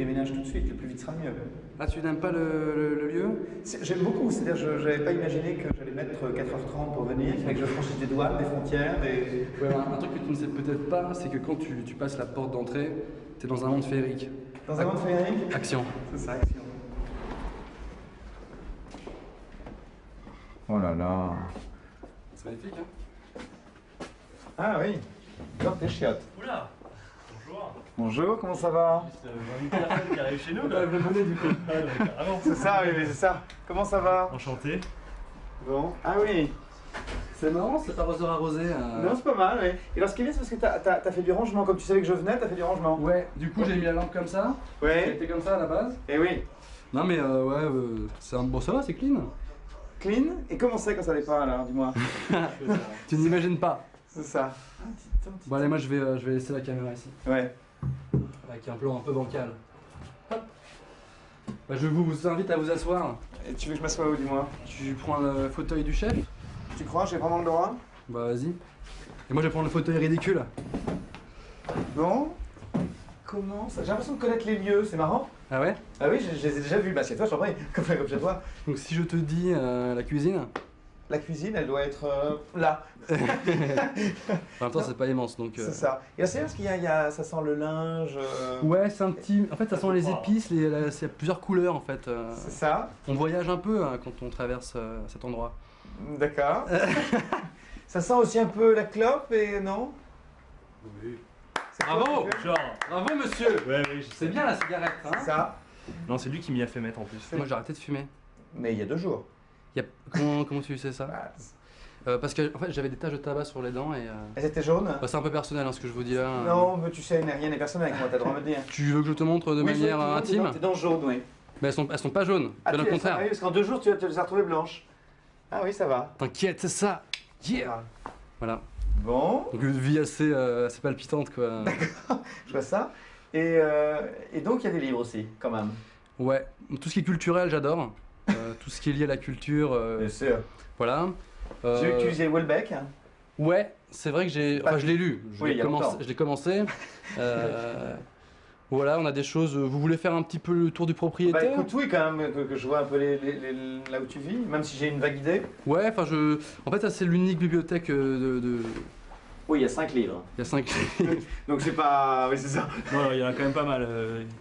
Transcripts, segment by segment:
déménages tout de suite, le plus vite sera mieux. Ah, tu n'aimes pas le lieu? J'aime beaucoup, c'est-à-dire je n'avais pas imaginé que j'allais mettre 4h30 pour venir, il fallait que je franchisse des douanes, des frontières, des... Ouais, un truc que tu ne sais peut-être pas, c'est que quand tu passes la porte d'entrée, tu es dans un monde féerique. Dans un monde féerique? Action. C'est ça, action. Oh là là. C'est magnifique, hein? Ah oui, dans tes chiottes. Oula! Bonjour! Bonjour, comment ça va? J'ai une personne qui arrive chez nous là. Vous venez du coup. Ah bon? C'est ça, oui, c'est ça. Comment ça va? Enchanté. Bon. Ah oui. C'est marrant, cet arroseur arrosé. Non, c'est pas mal, oui. Et alors ce qui est bien, c'est parce que t'as fait du rangement, comme tu savais que je venais, t'as fait du rangement. Ouais, du coup j'ai mis la lampe comme ça. Ça a Ouais. été comme ça à la base. Et oui. Non mais ouais, c'est un bon, ça va, c'est clean. Clean. Et comment c'est quand ça allait pas alors, dis-moi? Tu n'imagines pas. C'est ça. Bon allez, moi je vais laisser la caméra ici. Ouais. Avec un plan un peu bancal. Hop. Bah, je vous invite à vous asseoir. Et tu veux que je m'assoie où, dis-moi? Tu prends le fauteuil du chef. Tu crois? J'ai vraiment le droit? Bah vas-y. Et moi je vais prendre le fauteuil ridicule. Bon. Comment ça? J'ai l'impression de connaître les lieux, c'est marrant. Ah ouais? Ah oui, je les ai déjà vus. Bah c'est toi, je t'en prie. Comme chez toi. Donc si je te dis la cuisine, La cuisine, elle doit être là. en même temps c'est pas immense donc... C'est ça. Et là, c'est bien parce qu'il y a, ça sent le linge. Ouais, c'est un petit... En fait ça sent les épices, c'est plusieurs couleurs en fait. C'est ça. On voyage un peu hein, quand on traverse cet endroit. D'accord. Ça sent aussi un peu la clope et non? Oui. C'est quoi, Bravo! monsieur? Genre. Bravo monsieur! Ouais, oui, je sais. C'est bien la cigarette hein? C'est ça. Non, c'est lui qui m'y a fait mettre en plus. Moi j'ai arrêté de fumer. Mais il y a 2 jours. Comment tu sais ça? Parce que en fait j'avais des taches de tabac sur les dents et... Elles étaient jaunes? Bah, c'est un peu personnel hein, ce que je vous dis là. Non, mais tu sais, rien n'est personnel avec moi, t'as le droit de me dire. Tu veux que je te montre de manière intime? T'es dans jaune, oui. Mais elles sont pas jaunes, Ah, bien au contraire. oui, parce qu'en 2 jours, tu les as retrouvées blanches. Ah oui, ça va. T'inquiète, c'est ça. Yeah. Voilà. Bon, Donc une vie assez palpitante quoi. je vois ça. Et donc, il y a des livres aussi, quand même. Ouais, tout ce qui est culturel j'adore. Tout ce qui est lié à la culture, Bien sûr. voilà. J'ai vu que tu lisais Houellebecq. Hein. Ouais, c'est vrai que enfin je l'ai lu. Oui, il y a longtemps. Je l'ai commencé. Voilà, on a des choses. Vous voulez faire un petit peu le tour du Bah propriétaire? écoute, oui, quand même, que je vois un peu là où tu vis, même si j'ai une vague idée. Ouais, enfin en fait ça c'est l'unique bibliothèque Oui, il y a 5 livres. Il y a 5. Donc c'est pas... Oui, c'est ça. Non, il y en a quand même pas mal.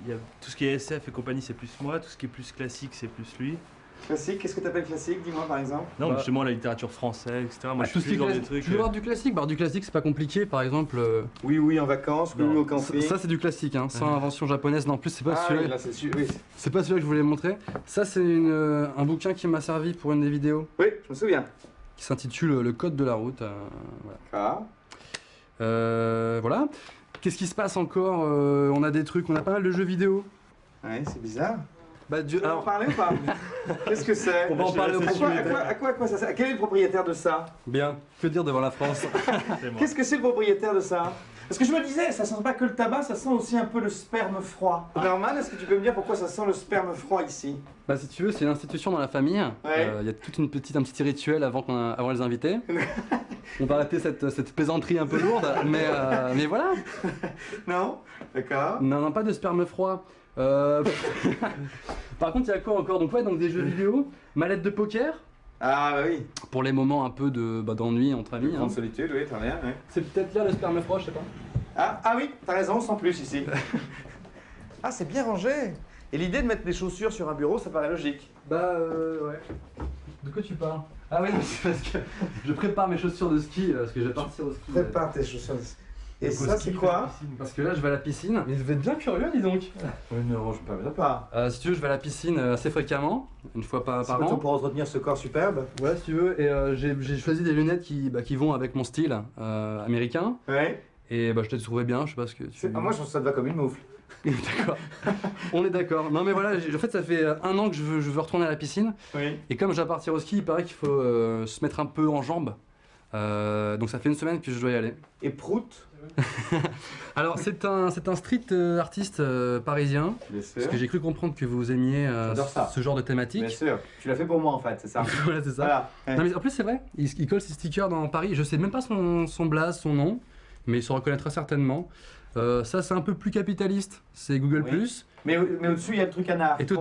Il y a tout ce qui est SF et compagnie, c'est plus moi. Tout ce qui est plus classique, c'est plus lui. Classique, qu'est-ce que tu appelles classique, dis-moi par exemple? Non, Bah, justement, la littérature française, etc. Moi, je tout suis ce qui plus est dans des classique. trucs. Tu veux voir du classique? Bah, du classique c'est pas compliqué, par exemple. Oui, oui, en vacances, oui, Non. oui, au camping. Ça c'est du classique, hein, sans invention japonaise. Non, en plus c'est pas Ah celui-là. oui, là c'est sûr, oui. C'est pas celui-là que je voulais montrer. Ça c'est un bouquin qui m'a servi pour une des vidéos, Oui, je me souviens. qui s'intitule Le Code de la route. Voilà. Ah, Voilà. Qu'est-ce qui se passe encore? On a des trucs, on a pas mal de jeux vidéo. ouais, c'est bizarre. Bah, Tu veux en parler ou pas? Qu'est-ce que c'est? On va en parler au À quoi ça sert? Quel est le propriétaire de ça? Bien. Que dire devant la France? C'est moi. Qu'est-ce que c'est le propriétaire de ça? Parce que je me disais, ça sent pas que le tabac, ça sent aussi un peu le sperme froid. Norman, est-ce que tu peux me dire pourquoi ça sent le sperme froid ici? Bah si tu veux, c'est une institution dans la famille. Ouais. Il y a toute un petit rituel avant les invités. On va arrêter cette plaisanterie un peu lourde, mais voilà. Non? D'accord. Non, pas de sperme froid. Par contre, il y a quoi encore? Donc ouais, donc des jeux vidéo, mallette de poker. Ah bah oui. Pour les moments un peu d'ennui entre amis. Grande solitude, oui, très bien. Ouais. C'est peut-être là le sperme froid, je sais pas. Ah oui, t'as raison, sans plus ici. Ah, c'est bien rangé. Et l'idée de mettre des chaussures sur un bureau, ça paraît logique. Bah ouais. De quoi tu parles? Ah oui, c'est parce que je prépare mes chaussures de ski, parce que je vais partir au ski. Prépare tes chaussures. Et ça, c'est quoi? Parce que là, je vais à la piscine. Mais vous êtes bien curieux, dis donc. Non, je ne pas. Si tu veux, je vais à la piscine assez fréquemment, une fois par C'est an. plutôt pour entretenir ce corps superbe. Ouais, si tu veux. Et j'ai choisi des lunettes qui vont avec mon style américain. Ouais. Et bah, je t'ai trouvé bien, je sais pas ce que tu... Ah, moi, je trouve ça te va comme une moufle. D'accord. On est d'accord. Non mais voilà, en fait ça fait 1 an que je veux retourner à la piscine. Oui. Et comme je dois partir au ski, il paraît qu'il faut se mettre un peu en jambes. Donc ça fait 1 semaine que je dois y aller. Et Prout? Alors c'est un street artiste parisien. Bien sûr. Parce que j'ai cru comprendre que vous aimiez J'adore ça. ce genre de thématique. Bien sûr. Tu l'as fait pour moi en fait, c'est ça. Voilà, c'est ça. Voilà. Ouais. Non mais en plus c'est vrai, il colle ses stickers dans Paris. Je sais même pas son blaze, son nom, mais il se reconnaîtra certainement. Ça c'est un peu plus capitaliste, c'est Google+. Oui. Mais au-dessus, il y a le truc canard. Et tout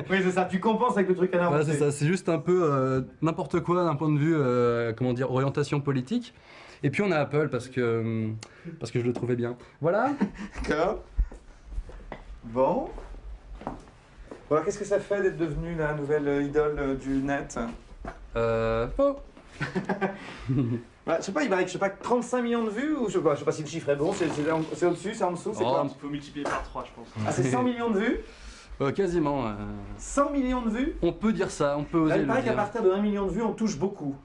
Oui, c'est ça, tu compenses avec le truc canard. Voilà, c'est ça, c'est juste un peu n'importe quoi d'un point de vue, comment dire, orientation politique. Et puis on a Apple parce que je le trouvais bien. Voilà. D'accord. Bon. Bon, alors qu'est-ce que ça fait d'être devenu la nouvelle idole du net? Oh. Bah, je sais pas, il paraît que 35 millions de vues ou je sais pas si le chiffre est bon, c'est au-dessus, c'est en dessous, c'est quoi? Il faut multiplier par 3, je pense. Ah, c'est 100 millions de vues? Quasiment. 100 millions de vues? On peut dire ça, on peut Là, oser il le paraît qu'à dire. partir de 1 million de vues, on touche beaucoup.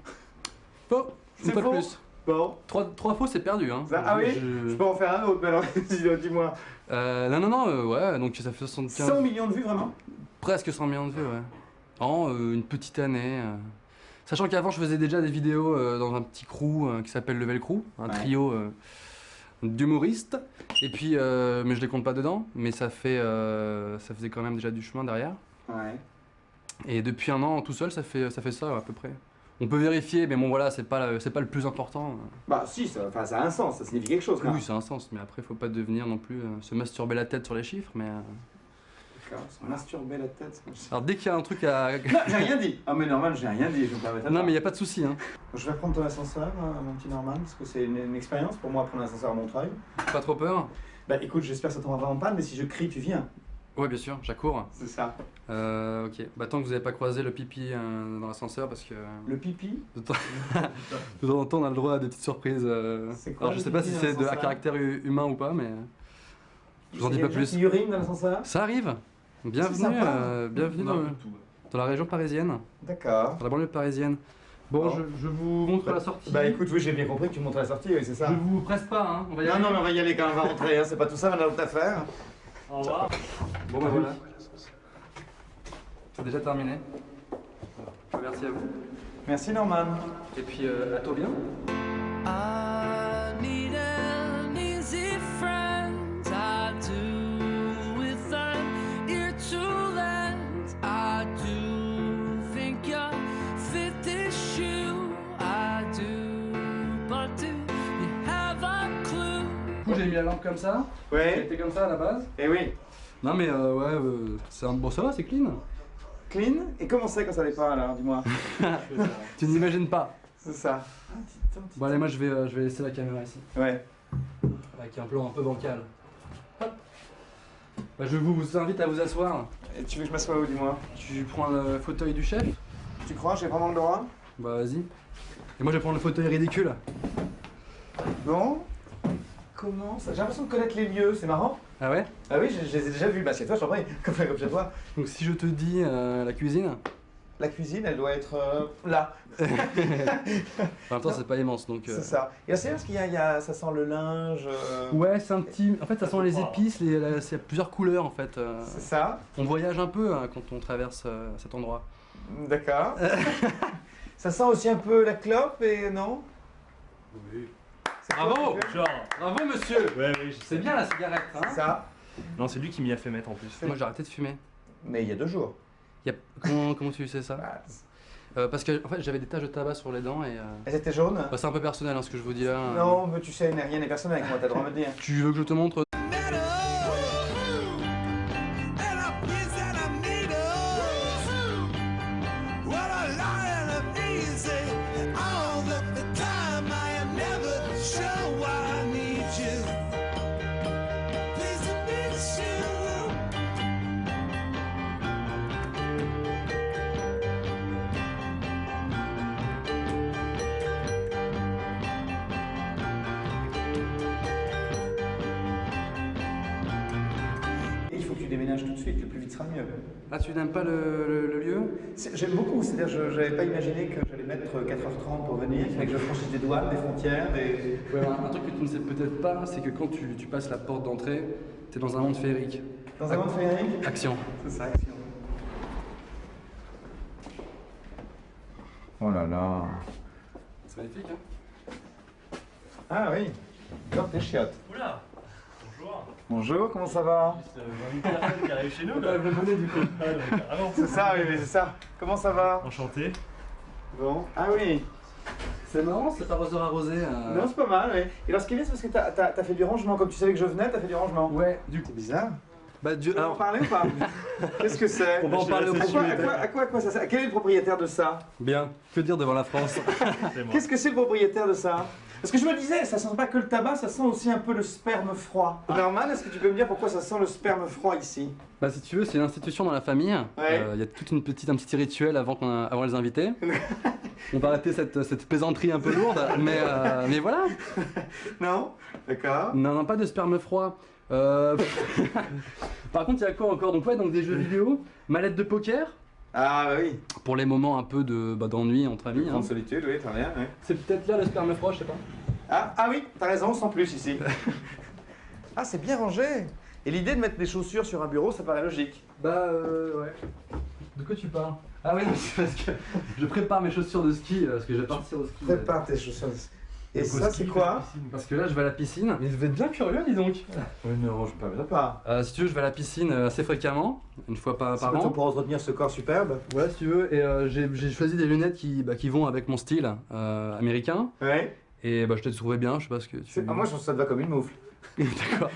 Faux. Une C'est fois de faux? plus. Bon. 3 faux, c'est perdu. Hein. Ah oui? Je peux en faire un autre, mais alors, dis-moi. Non, ouais, donc ça fait 75... 100 millions de vues, vraiment? Presque 100 millions de vues, ouais. En une petite année. Sachant qu'avant, je faisais déjà des vidéos dans un petit crew qui s'appelle Level Crew, un trio d'humoristes. Et puis, mais je les compte pas dedans, mais ça faisait quand même déjà du chemin derrière. Ouais. Et depuis un an, tout seul, ça fait ça à peu près. On peut vérifier, mais bon voilà, c'est pas le plus important. Bah si, ça a un sens, ça signifie quelque chose. Oui, ça a un sens, mais après, faut pas devenir non plus se masturber la tête sur les chiffres, mais... D'accord, se masturber la tête. Alors dès qu'il y a un truc à... Non, j'ai rien dit. Ah mais Norman, j'ai rien dit, je me permets de Non mais il y a pas de souci, hein. Je vais prendre ton ascenseur, mon petit Norman, parce que c'est une expérience pour moi prendre l'ascenseur à Montreuil. Pas trop peur? Bah écoute, j'espère que ça tombera pas en panne, mais si je crie, tu viens. Ouais, bien sûr, j'accours. C'est ça. Ok, bah tant que vous avez pas croisé le pipi dans l'ascenseur, parce que... Le pipi? De temps en temps, on a le droit à des petites surprises. C'est quoi Alors je le sais pas pipi si dans c'est à l'ascenseur? caractère humain ou pas, mais... Je vous en dis Il y a pas des gens plus. qui urinent dans l'ascenseur? Ça arrive. Bienvenue, sympa. bienvenue dans la région parisienne, D'accord. dans la banlieue parisienne. Bon, Bon. je vous montre la sortie. Bah écoute, oui, j'ai bien compris que tu montres la sortie, oui, c'est ça. Je vous presse pas, hein. On va y Non, aller. non, mais on va y aller quand même, on va rentrer, hein. C'est pas tout ça, on a d'autres affaires. Au revoir. Bon bah voilà. C'est déjà terminé. Merci à vous. Merci Norman. Et puis à toi bien. I need an easy friend. I do with an ear to lend. I do think you're fit this shoe. I do, but do you have a clue? Du coup j'ai mis la lampe comme ça. Ça a Ouais. été comme ça à la base. Et oui. Non mais ouais, c'est un... bon ça va, c'est clean. Clean. Et comment c'est quand ça allait pas alors, dis-moi? Tu n'imagines pas. C'est ça. Bon allez, moi je vais laisser la caméra ici. Ouais. Avec un plan un peu bancal. Hop. Bah, je vous invite à vous asseoir. Et tu veux que je m'assoie où, dis-moi? Tu prends le fauteuil du chef. Tu crois, j'ai vraiment le droit? Bah vas-y. Et moi je vais prendre le fauteuil ridicule. Bon. Comment ça? J'ai l'impression de connaître les lieux, c'est marrant. Ah ouais? Ah oui, je les ai déjà vus. Bah chez toi, je t'en prie. Comme chez toi. Donc si je te dis la cuisine, La cuisine, elle doit être là. en même temps c'est pas immense donc... C'est ça. Et là, c'est parce qu'il y a, ça sent le linge. Ouais, c'est un petit... En fait ça sent les épices, c'est plusieurs couleurs en fait. C'est ça. On voyage un peu hein, quand on traverse cet endroit. D'accord. Ça sent aussi un peu la clope et non? Oui. C'est quoi Bravo! que tu fais? Genre. Bravo monsieur! Ouais, oui, je sais. C'est bien la cigarette hein? C'est ça. Non, c'est lui qui m'y a fait mettre en plus. Moi j'ai arrêté de fumer. Mais il y a 2 jours. Comment tu sais ça? Bah, Parce que en fait j'avais des taches de tabac sur les dents et... elles étaient jaunes? Bah, c'est un peu personnel hein, ce que je vous dis là. Non, mais tu sais, rien n'est personnel avec moi, t'as le droit de me dire. Tu veux que je te montre? Il faut que tu déménages tout de suite, le plus vite sera mieux. Ah tu n'aimes pas le lieu? J'aime beaucoup, c'est-à-dire je n'avais pas imaginé que j'allais mettre 4h30 pour venir, il fallait que je franchisse des douanes, des frontières, des... Ouais, un truc que tu ne sais peut-être pas, c'est que quand tu passes la porte d'entrée, t'es dans un monde féerique. Dans un monde féerique? Action. C'est ça, action. Oh là là. C'est magnifique hein? Ah oui, dans tes chiottes. Oula. Bonjour. Bonjour, comment ça va? Une personne qui arrive chez nous. Bah, venez du coup. Ah, ouais, carrément. C'est ça, oui, mais c'est ça. Comment ça va? Enchanté. Bon. Ah oui. C'est marrant, cet arroseur arrosé. Non, c'est pas mal, oui. Et alors, ce qui est bien, c'est parce que t'as fait du rangement. Comme tu savais que je venais, t'as fait du rangement. Ouais, du coup. C'est bizarre. Bah, Tu veux en parler ou pas? Qu'est-ce que c'est? On va en parler au À quoi ça sert? Quel est le propriétaire de ça? Bien, que dire devant la France? C'est moi. Qu'est-ce que c'est le propriétaire de ça? Parce que je me disais, ça sent pas que le tabac, ça sent aussi un peu le sperme froid. Norman, est-ce que tu peux me dire pourquoi ça sent le sperme froid ici? Bah, si tu veux, c'est une institution dans la famille. Ouais. Il y a toute un petit rituel avant les invités. On va arrêter cette plaisanterie un peu lourde, mais voilà. Non? D'accord. Non, pas de sperme froid. Par contre, il y a quoi encore? Donc des jeux vidéo, mallette de poker, Ah bah oui. pour les moments un peu d'ennui entre amis. Grande solitude, oui, très bien. Oui. C'est peut-être là le sperme froid, je sais pas. Ah oui, t'as raison, sans plus ici. Ah, c'est bien rangé. Et l'idée de mettre des chaussures sur un bureau, ça paraît logique. Bah ouais. De quoi tu parles? Ah oui, c'est parce que je prépare mes chaussures de ski, parce que je vais partir au ski. Prépare tes chaussures. Et Donc, au ça, ski, c'est quoi? Parce que là, je vais à la piscine. Mais vous êtes bien curieux, dis donc. Ne range pas. Si tu veux, je vais à la piscine assez fréquemment, une fois par C'est an. pour entretenir ce corps superbe. Ouais, si tu veux. Et j'ai choisi des lunettes qui vont avec mon style américain. Ouais. Et bah, je t'ai trouvé bien, je sais pas ce que tu. Moi, je trouve que ça te va comme une moufle. D'accord.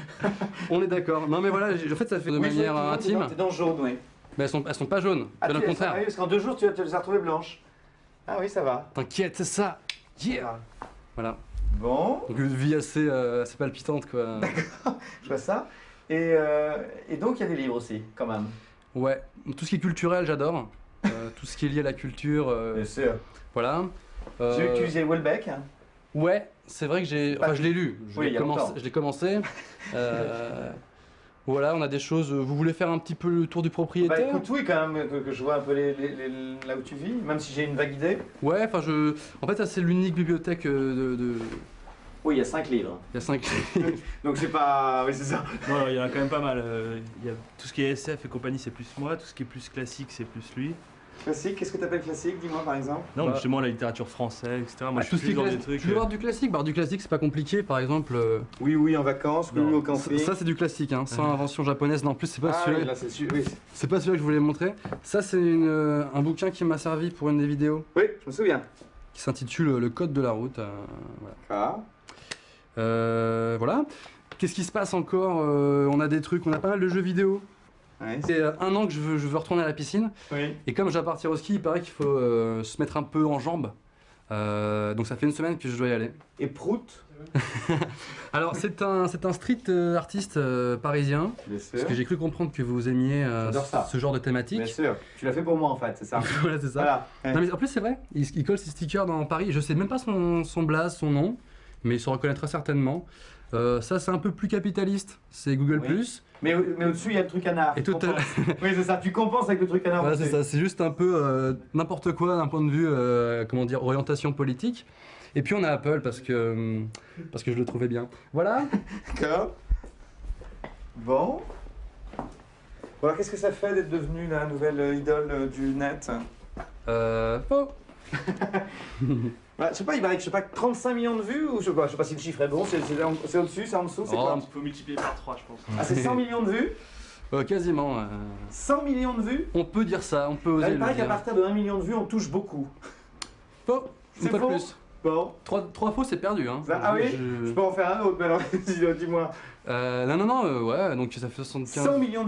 On est d'accord. Non, mais voilà, en fait, ça fait de manière intime. T'es dans jaune, oui. Mais elles sont pas jaunes, bien au contraire. Parce qu'en 2 jours, tu les as retrouvées blanches. Ah oui, ça va. T'inquiète, c'est ça. Yeah. Voilà. Bon, Donc une vie assez palpitante, quoi. je vois ça. Et donc, il y a des livres aussi, quand même. Ouais. Tout ce qui est culturel, j'adore. Tout ce qui est lié à la culture, Bien sûr. voilà. J'ai vu que tu lisais Welbeck. Ouais, c'est vrai que je l'ai lu. Oui, il y a longtemps. Je l'ai commencé. Voilà, on a des choses. Vous voulez faire un petit peu le tour du Bah propriétaire? écoute, oui, quand même, que je vois un peu là où tu vis, même si j'ai une vague idée. Ouais, enfin En fait, ça c'est l'unique bibliothèque Oui, il y a 5 livres. Il y a 5. Donc c'est pas... Oui, c'est ça. Non, il y en a quand même pas mal. Il y a tout ce qui est SF et compagnie, c'est plus moi. Tout ce qui est plus classique, c'est plus lui. Classique, qu'est-ce que tu appelles classique? Dis-moi, par exemple. Non, Bah, justement, la littérature française, etc. Moi, je tout suis ce qui plus est dans des classique. trucs. Tu veux voir du classique? Bah, du classique, c'est pas compliqué. Par exemple, Oui, en vacances, oui, Non. au camping. ça c'est du classique, hein, sans invention japonaise. Non, en plus, c'est pas celui-là. oui, là, c'est oui. C'est pas celui-là que je voulais montrer. Ça, c'est un bouquin qui m'a servi pour une des vidéos, Oui, je me souviens. qui s'intitule Le Code de la route. Voilà. Ah. Voilà. Qu'est-ce qui se passe encore? On a des trucs, on a pas mal de jeux vidéo. Ouais. C'est 1 an que je veux retourner à la piscine. Oui. Et comme je dois partir au ski, il paraît qu'il faut se mettre un peu en jambes. Donc ça fait 1 semaine que je dois y aller. Et Prout. Alors c'est un street artiste parisien. Bien sûr. Parce que j'ai cru comprendre que vous aimiez J'adore ça. ce genre de thématique. Bien sûr. Tu l'as fait pour moi, en fait, c'est ça. Voilà, c'est ça. Voilà. Non, mais en plus c'est vrai, il colle ses stickers dans Paris. Je sais même pas son blaze, son nom, mais il se reconnaîtra certainement. Ça c'est un peu plus capitaliste, c'est Google+. Oui. Mais au-dessus, il y a le truc canard. Et tu tout compenses. Oui, c'est ça, tu compenses avec le truc canard. Voilà, au-dessus. c'est ça, c'est juste un peu n'importe quoi d'un point de vue, comment dire, orientation politique. Et puis on a Apple parce que je le trouvais bien. Voilà. D'accord. Bon. Bon, alors qu'est-ce que ça fait d'être devenu la nouvelle idole du net? Oh. Voilà, je sais pas, il paraît que 35 millions de vues ou je sais pas si le chiffre est bon, c'est au-dessus, c'est en dessous, c'est Oh. quoi? Il faut multiplier par 3, je pense. Ah, c'est 100 millions de vues? Quasiment. 100 millions de vues? On peut dire ça, on peut Là, oser il le paraît qu'à dire. partir de 1 million de vues, on touche beaucoup. Faux. C'est Pas de faux. plus. Bon. 3 faux, c'est perdu. Hein. Ah oui? Je peux en faire un autre, mais alors, dis-moi. Non, ouais, donc ça fait 75. 100 millions